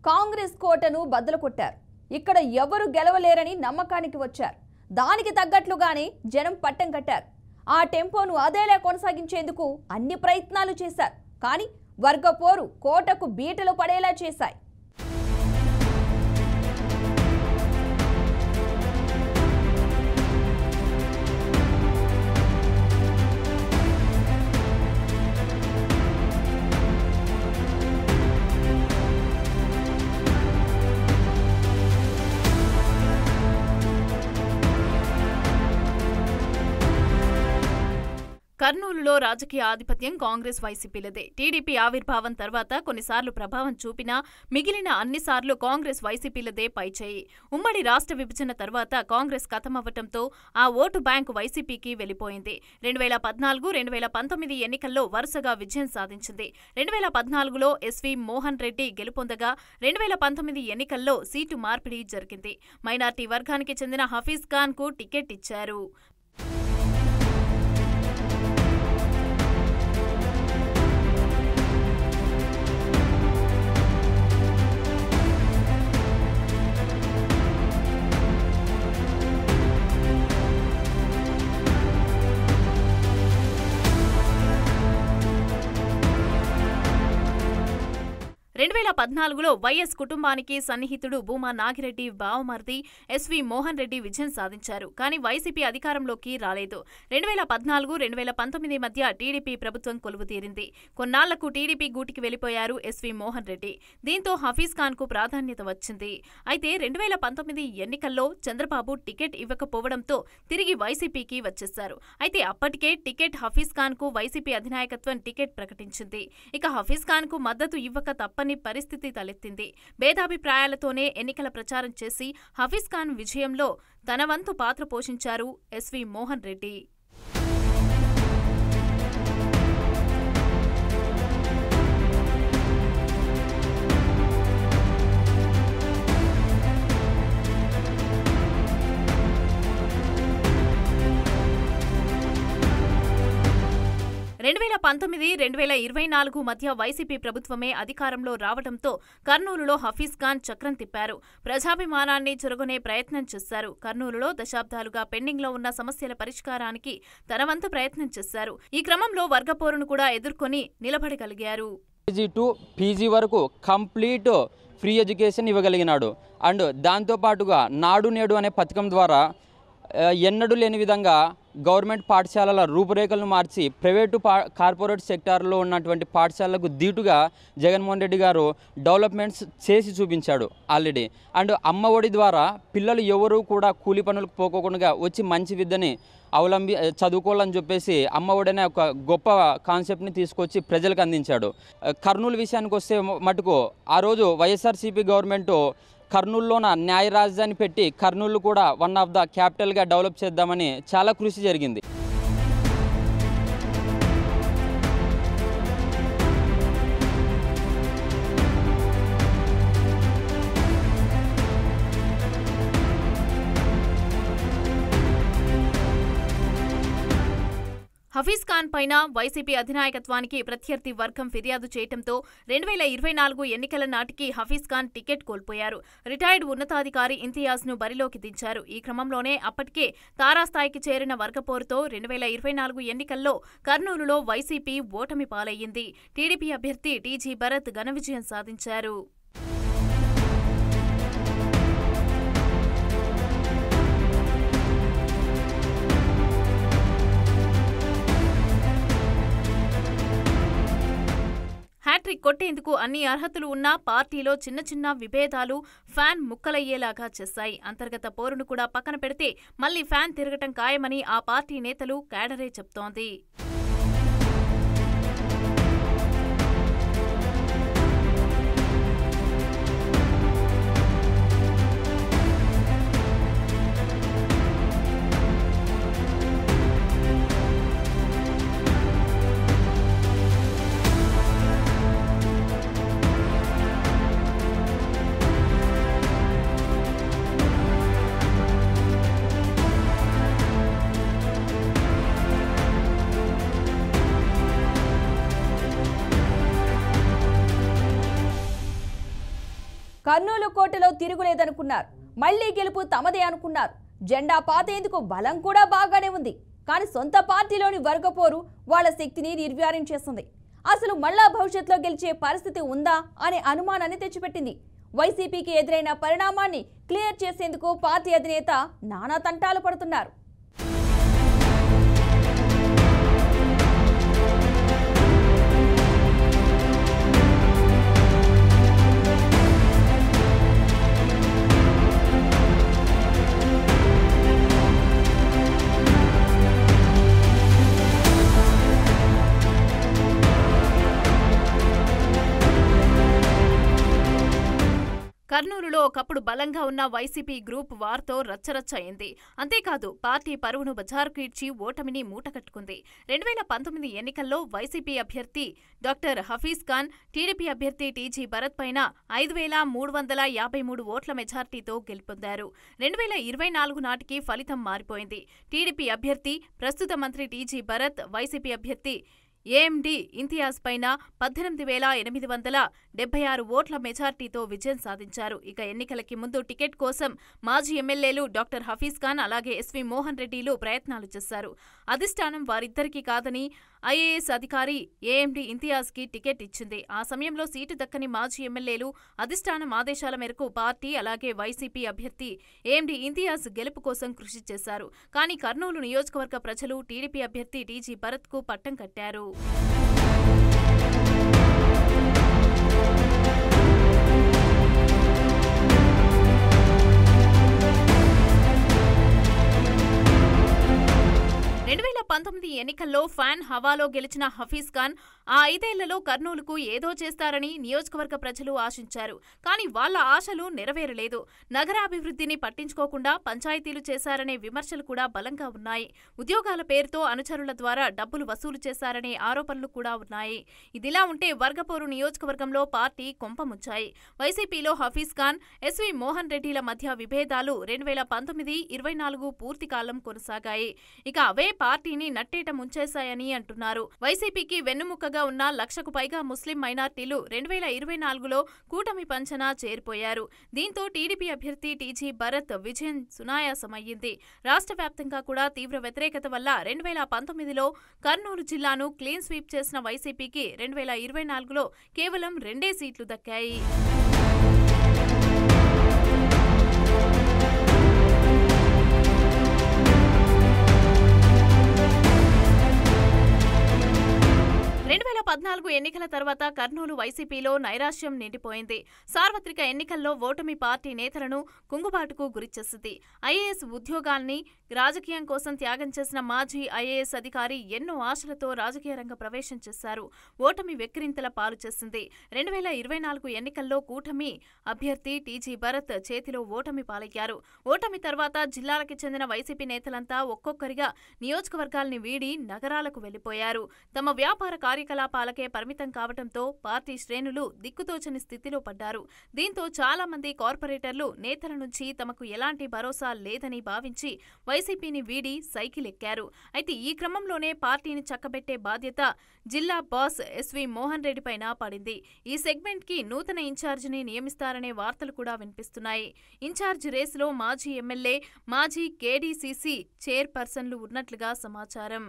కాంగ్రెస్ కోటను బద్దలు కొట్టారు. ఇక్కడ ఎవరు గెలవలేరని నమ్మకానికి వచ్చారు. దానికి తగ్గట్లుగానే జనం పట్టం కట్టారు. ఆ టెంపోను అదేలా కొనసాగించేందుకు అన్ని ప్రయత్నాలు చేశారు. కానీ వర్గ పోరు కోటకు బీటలు పడేలా చేశాయి. కర్నూలులో రాజకీయ ఆధిపత్యం కాంగ్రెస్ వైసీపీలదే. టీడీపీ ఆవిర్భావం తర్వాత కొన్నిసార్లు ప్రభావం చూపినా మిగిలిన అన్నిసార్లు కాంగ్రెస్ వైసీపీలదే పైచేయి. ఉమ్మడి రాష్ట్ర విభజన తర్వాత కాంగ్రెస్ ఖతమవ్వటంతో ఆ ఓటు బ్యాంకు వైసీపీకి వెళ్లిపోయింది. 2014, 2019 ఎన్నికల్లో వరుసగా విజయం సాధించింది. 2014లో ఎస్వి మోహన్ రెడ్డి గెలుపొందగా 2019 ఎన్నికల్లో సీటు మార్పిడి జరిగింది. మైనార్టీ వర్గానికి చెందిన హఫీజ్ ఖాన్ కు టికెట్ ఇచ్చారు. 2014లో వైఎస్ కుటుంబానికి సన్నిహితుడు భూమా నాగిరెడ్డి బావమర్ది ఎస్వి మోహన్ రెడ్డి విజయం సాధించారు. కానీ వైసీపీ అధికారంలోకి రాలేదు. 2014, 2019 మధ్య టీడీపీ ప్రభుత్వం కొలువుతీరింది. కొన్నాళ్లకు టీడీపీ గూటికి వెళ్లిపోయారు ఎస్వి మోహన్ రెడ్డి. దీంతో హఫీజ్ ఖాన్ కు ప్రాధాన్యత వచ్చింది. అయితే 2019 ఎన్నికల్లో చంద్రబాబు టికెట్ ఇవ్వకపోవడంతో తిరిగి వైసీపీకి వచ్చేశారు. అయితే అప్పటికే టికెట్ హఫీజ్ ఖాన్ కు వైసీపీ అధినాయకత్వం టికెట్ ప్రకటించింది. ఇక హఫీజ్ ఖాన్ కు మద్దతు ఇవ్వక తప్పని పరిస్థితి తలెత్తింది. భేదాభిప్రాయాలతోనే ఎన్నికల ప్రచారం చేసి హఫీజ్ ఖాన్ విజయంలో తన వంతు పాత్ర పోషించారు ఎస్వి మోహన్ రెడ్డి. పంతొమ్మిది 2024 మధ్య వైసీపీ ప్రభుత్వమే అధికారంలో రావడంతో కర్నూలులో హఫీజ్ ఖాన్ చక్రం తిప్పారు. ప్రజాభిమానాన్ని చురగొనే ప్రయత్నం చేశారు. కర్నూలులో దశాబ్దాలుగా పెండింగ్ లో ఉన్న సమస్యల పరిష్కారానికి తన వంతు ప్రయత్నం చేశారు. ఈ క్రమంలో వర్గపోరును కూడా ఎదుర్కొని నిలబడగలిగారు. కేజీ టు పీజీ వరకు కంప్లీట్ ఫ్రీ ఎడ్యుకేషన్ ఇవ్వగలిగినాడు. అండ్ దాంతోపాటుగా నాడు నేడు అనే పథకం ద్వారా ఎన్నడూ లేని విధంగా గవర్నమెంట్ పాఠశాలల రూపురేఖలను మార్చి ప్రైవేటు కార్పొరేట్ సెక్టార్లో ఉన్నటువంటి పాఠశాలలకు దీటుగా జగన్మోహన్ రెడ్డి గారు డెవలప్మెంట్స్ చేసి చూపించాడు ఆల్రెడీ. అండ్ అమ్మ ఒడి ద్వారా పిల్లలు ఎవరూ కూడా కూలి పనులకు పోకోకుండా వచ్చి మంచి విద్యని చదువుకోవాలని చెప్పేసి అమ్మ ఒడి అనే ఒక గొప్ప కాన్సెప్ట్ని తీసుకొచ్చి ప్రజలకు అందించాడు. కర్నూలు విషయానికి వస్తే మటుకు ఆ రోజు వైఎస్ఆర్సీపీ గవర్నమెంట్ కర్నూలులోన న్యాయ రాజధాని పెట్టి కర్నూలు కూడా వన్ ఆఫ్ ద క్యాపిటల్గా డెవలప్ చేద్దామని చాలా కృషి జరిగింది. హఫీజ్ ఖాన్ పైన వైసీపీ అధినాయకత్వానికి ప్రత్యర్థి వర్గం ఫిర్యాదు చేయడంతో 2024 ఎన్నికల నాటికి హఫీజ్ ఖాన్ టికెట్ కోల్పోయారు. రిటైర్డ్ ఉన్నతాధికారి ఇంతియాజ్ ను బరిలోకి దించారు. ఈ క్రమంలోనే అప్పటికే తారాస్థాయికి చేరిన వర్గపోరుతో 2024 ఎన్నికల్లో కర్నూలులో వైసీపీ ఓటమి పాలయ్యింది. టీడీపీ అభ్యర్థి టీజీ భరత్ ఘన విజయం సాధించారు. హ్యాట్రిక్ కొట్టేందుకు అన్ని అర్హతలు ఉన్నా పార్టీలో చిన్న చిన్న విభేదాలు ఫ్యాన్ ముక్కలయ్యేలాగా చేశాయి. అంతర్గత పోరును కూడా పక్కన పెడితే మళ్లీ ఫ్యాన్ తిరగటం ఖాయమని ఆ పార్టీ నేతలు కేడరే చెప్తోంది. కర్నూలు కోటలో తిరుగులేదనుకున్నారు. మళ్లీ గెలుపు తమదే అనుకున్నారు. జెండా పాతేందుకు బలం కూడా బాగానే ఉంది. కానీ సొంత పార్టీలోని వర్గపోరు వాళ్ళ శక్తిని నిర్వీర్యం చేస్తుంది. అసలు మళ్ళా భవిష్యత్తులో గెలిచే పరిస్థితి ఉందా అనే అనుమానాన్ని తెచ్చిపెట్టింది. వైసీపీకి ఎదురైన పరిణామాన్ని క్లియర్ చేసేందుకు పార్టీ అధినేత నానా తంటాలు పడుతున్నారు. కర్నూలులో ఒకప్పుడు బలంగా ఉన్న వైసీపీ గ్రూప్ వార్తో రచ్చరచ్చ అయింది. అంతేకాదు పార్టీ పరువును బజారుకు ఇచ్చి ఓటమిని మూటకట్టుకుంది. 2019 ఎన్నికల్లో వైసీపీ అభ్యర్థి డాక్టర్ హఫీజ్ ఖాన్, టీడీపీ అభ్యర్థి టీజీ భరత్ పైన 5,353 ఓట్ల మెజార్టీతో గెలుపొందారు. 2024 నాటికి ఫలితం మారిపోయింది. టీడీపీ అభ్యర్థి ప్రస్తుత మంత్రి టీజీ భరత్, వైసీపీ అభ్యర్థి ఏఎండి ఇంతియాజ్ పైన 18,876 ఓట్ల మెజార్టీతో విజయం సాధించారు. ఇక ఎన్నికలకి ముందు టికెట్ కోసం మాజీ ఎమ్మెల్యేలు డాక్టర్ హఫీజ్ ఖాన్ అలాగే ఎస్వి మోహన్ రెడ్డిలు ప్రయత్నాలు చేశారు. అధిష్టానం వారిద్దరికీ కాదని ఐఏఎస్ అధికారి ఏఎండి ఇంతియాజ్కి టికెట్ ఇచ్చింది. ఆ సమయంలో సీటు దక్కని మాజీ ఎమ్మెల్యేలు అధిష్టానం ఆదేశాల మేరకు పార్టీ అలాగే వైసీపీ అభ్యర్థి ఏఎండి ఇంతియాజ్ గెలుపు కోసం కృషి చేశారు. కానీ కర్నూలు నియోజకవర్గ ప్రజలు టీడీపీ అభ్యర్థి టీజీ భరత్కు పట్టం కట్టారు. ఎన్నికల్లో ఫ్యాన్ హవాలో గెలిచిన హఫీజ్ ఖాన్ ఆ 5 ఏళ్లలో కర్నూలుకు ఏదో చేస్తారని నియోజకవర్గ ప్రజలు ఆశించారు. కానీ వాళ్ల ఆశలు నెరవేరలేదు. నగరాభివృద్ధిని పట్టించుకోకుండా పంచాయతీలు చేశారనే విమర్శలు కూడా బలంగా ఉన్నాయి. ఉద్యోగాల పేరుతో అనుచరుల ద్వారా డబ్బులు వసూలు చేశారనే ఆరోపణలు కూడా ఉన్నాయి. ఇదిలా ఉంటే వర్గపోరు నియోజకవర్గంలో పార్టీ కొంపముంచాయి. వైసీపీలో హఫీజ్ ఖాన్, ఎస్వి మోహన్ రెడ్డిల మధ్య విభేదాలు 2019-24 పూర్తికాలం కొనసాగాయి. ఇక అవే పార్టీని నట్టేట ముంచేశాయని అంటున్నారు. వైసీపీకి వెన్నుముక్కగా ఉన్న 1,00,000కు పైగా ముస్లిం మైనార్టీలు 2024లో కూటమి పంచన చేరిపోయారు. దీంతో టీడీపీ అభ్యర్థి టీజీ భరత్ విజయం సునాయాసమయ్యింది. రాష్ట్ర వ్యాప్తంగా కూడా తీవ్ర వ్యతిరేకత వల్ల 2019లో కర్నూలు జిల్లాను క్లీన్ స్వీప్ చేసిన వైసీపీకి 2024లో కేవలం 2 సీట్లు దక్కాయి. ఎన్నికల తర్వాత కర్నూలు వైసీపీలో నైరాశ్యం నిండిపోయింది. సార్వత్రిక ఎన్నికల్లో ఓటమి పార్టీ నేతలను కుంగుబాటుకు గురిచేసింది. ఐఏఎస్ ఉద్యోగాల్ని రాజకీయం కోసం త్యాగం చేసిన మాజీ ఐఏఎస్ అధికారి ఎన్నో ఆశలతో రాజకీయ రంగ ప్రవేశం చేశారు. ఓటమి వెక్కిరింతల పాలు చేసింది. 2024 ఎన్నికల్లో కూటమి అభ్యర్థి టీజీ భరత్ చేతిలో ఓటమి పాలయ్యారు. ఓటమి తర్వాత జిల్లాలకి చెందిన వైసీపీ నేతలంతా ఒక్కొక్కరిగా నియోజకవర్గాల్ని వీడి నగరాలకు వెళ్లిపోయారు. తమ వ్యాపార కార్యకలాపాలకే పరిమితం కావడంతో పార్టీ శ్రేణులు దిక్కుతోచని స్థితిలో పడ్డారు. దీంతో చాలా మంది కార్పొరేటర్లు నేతల నుంచి తమకు ఎలాంటి భరోసా లేదని భావించి వైసీపీని వీడి సైకిల్ ఎక్కారు. అయితే ఈ క్రమంలోనే పార్టీని చక్కబెట్టే బాధ్యత జిల్లా బాస్ ఎస్వి మోహన్ రెడ్డి పైన పడింది. ఈ సెగ్మెంట్ కి నూతన ఇన్ఛార్జిని నియమిస్తారనే వార్తలు కూడా వినిపిస్తున్నాయి. ఇన్ఛార్జ్ రేసులో మాజీ ఎమ్మెల్యే, మాజీ కేడీసీసీ చైర్పర్సన్లు ఉన్నట్లుగా సమాచారం.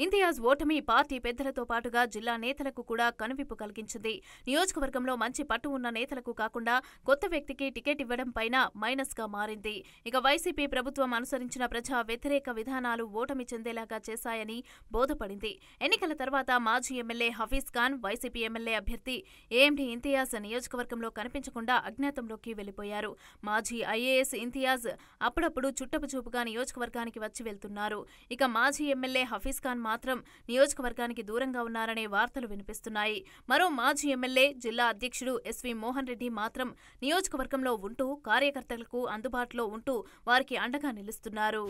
ఇంతియాజ్ ఓటమి పార్టీ పెద్దలతో పాటుగా జిల్లా నేతలకు కూడా కనువిప్పు కలిగించింది. నియోజకవర్గంలో మంచి పట్టు ఉన్న నేతలకు కాకుండా కొత్త వ్యక్తికి టికెట్ ఇవ్వడం పైన మైనస్ గా మారింది. ఇక వైసీపీ ప్రభుత్వం అనుసరించిన ప్రజా వ్యతిరేక విధానాలు ఓటమి చెందేలాగా చేశాయని బోధపడింది. ఎన్నికల తర్వాత మాజీ MLA Hafeez Khan, YCP MLA అభ్యర్థి ఏఎండి ఇంతియాజ్ నియోజకవర్గంలో కనిపించకుండా అజ్ఞాతంలోకి వెళ్లిపోయారు. మాజీ ఐఏఎస్ ఇంతియాజ్ అప్పుడప్పుడు చుట్టపు చూపుగా నియోజకవర్గానికి వచ్చి వెళ్తున్నారు. ఇక మాజీ ఎమ్మెల్యే హఫీజ్ ఖాన్ మాత్రం నియోజకవర్గానికి దూరంగా ఉన్నారనే వార్తలు వినిపిస్తున్నాయి. మరో మాజీ ఎమ్మెల్యే, జిల్లా అధ్యక్షుడు ఎస్వి మోహన్ రెడ్డి మాత్రం నియోజకవర్గంలో ఉంటూ కార్యకర్తలకు అందుబాటులో ఉంటూ వారికి అండగా నిలుస్తున్నారు.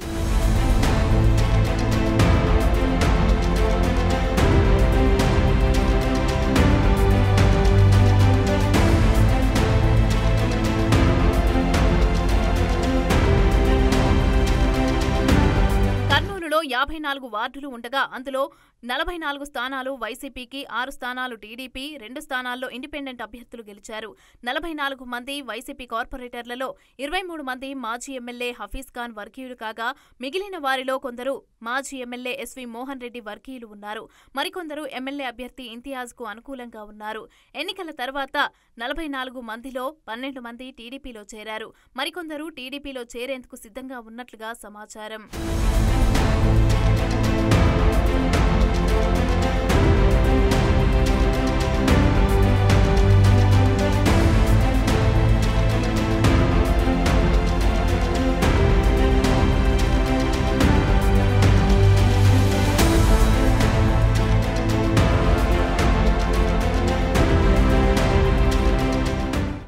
కర్నూలులో 54 వార్డులు ఉండగా అందులో 44 స్థానాలు వైసీపీకి, 6 స్థానాలు టీడీపీ, 2 స్థానాల్లో ఇండిపెండెంట్ అభ్యర్థులు గెలిచారు. 44 మంది వైసీపీ కార్పొరేటర్లలో 23 మంది మాజీ ఎమ్మెల్యే హఫీజ్ ఖాన్ వర్గీయులు కాగా మిగిలిన వారిలో కొందరు మాజీ ఎమ్మెల్యే ఎస్వి మోహన్ రెడ్డి వర్గీయులు ఉన్నారు. మరికొందరు ఎమ్మెల్యే అభ్యర్థి ఇంతియాజ్కు అనుకూలంగా ఉన్నారు. ఎన్నికల తర్వాత 44 మందిలో 12 మంది టీడీపీలో చేరారు. మరికొందరు టీడీపీలో చేరేందుకు సిద్ధంగా ఉన్నట్లుగా సమాచారం.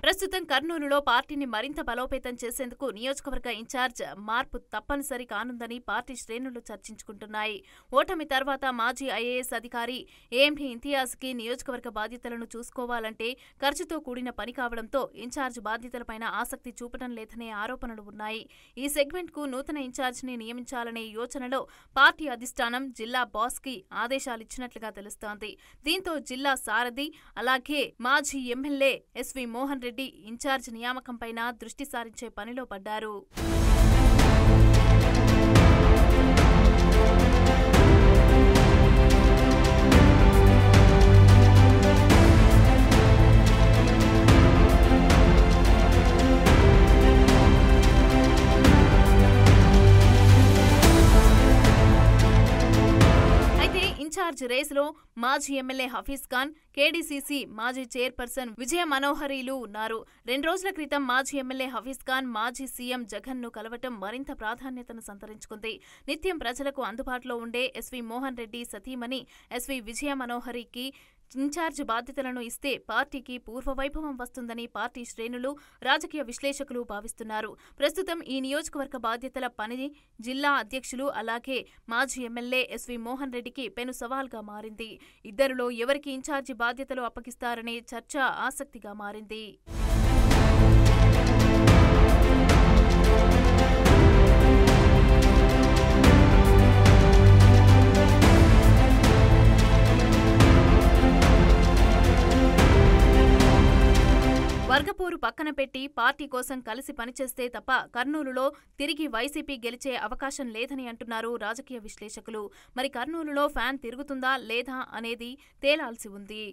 ప్రస్తుతం కర్నూలులో పార్టీని మరింత బలోపేతం చేసేందుకు నియోజకవర్గ ఇన్ఛార్జ్ మార్పు తప్పనిసరి కానుందని పార్టీ శ్రేణులు చర్చించుకుంటున్నాయి. ఓటమి తర్వాత మాజీ ఐఏఎస్ అధికారి ఏఎండి ఇంతియాజ్కి నియోజకవర్గ బాధ్యతలను చూసుకోవాలంటే ఖర్చుతో కూడిన పని కావడంతో ఇన్ఛార్జ్ బాధ్యతలపైన ఆసక్తి చూపడం లేదనే ఆరోపణలు ఉన్నాయి. ఈ సెగ్మెంట్కు నూతన ఇన్ఛార్జిని నియమించాలనే యోచనలో పార్టీ అధిష్టానం జిల్లా బాస్కి ఆదేశాలిచ్చినట్లుగా తెలుస్తోంది. దీంతో జిల్లా సారథి అలాగే మాజీ MLA S V Mohan Reddy incharge నియామకంపైన దృష్టి సారించే పనిలో పడ్డారు. ఇన్ఛార్జ్ రేసులో మాజీ ఎమ్మెల్యే హఫీజ్ ఖాన్, కేడీసీసీ మాజీ చైర్పర్సన్ విజయ మనోహరీలు ఉన్నారు. 2 రోజుల క్రితం మాజీ ఎమ్మెల్యే హఫీజ్ ఖాన్ మాజీ సీఎం జగన్ ను కలవటం మరింత ప్రాధాన్యతను సంతరించుకుంది. నిత్యం ప్రజలకు అందుబాటులో ఉండే ఎస్వి మోహన్ రెడ్డి సతీమణి ఎస్వి విజయ మనోహరికి ఇన్ఛార్జ్ బాధ్యతలను ఇస్తే పార్టీకి పూర్వవైభవం వస్తుందని పార్టీ శ్రేణులు, రాజకీయ విశ్లేషకులు భావిస్తున్నారు. ప్రస్తుతం ఈ నియోజకవర్గ బాధ్యతల పని జిల్లా అధ్యక్షులు అలాగే మాజీ ఎమ్మెల్యే ఎస్వి మోహన్ రెడ్డికి పెను సవాల్గా మారింది. ఇద్దరిలో ఎవరికి ఇన్ఛార్జి బాధ్యతలు అప్పగిస్తారనే చర్చ ఆసక్తిగా మారింది. వర్గపోరు పక్కన పెట్టి పార్టీ కోసం కలిసి పనిచేస్తే తప్ప కర్నూలులో తిరిగి వైసీపీ గెలిచే అవకాశం లేదని అంటున్నారు రాజకీయ విశ్లేషకులు. మరి కర్నూలులో ఫ్యాన్ తిరుగుతుందా లేదా అనేది తేలాల్సి ఉంది.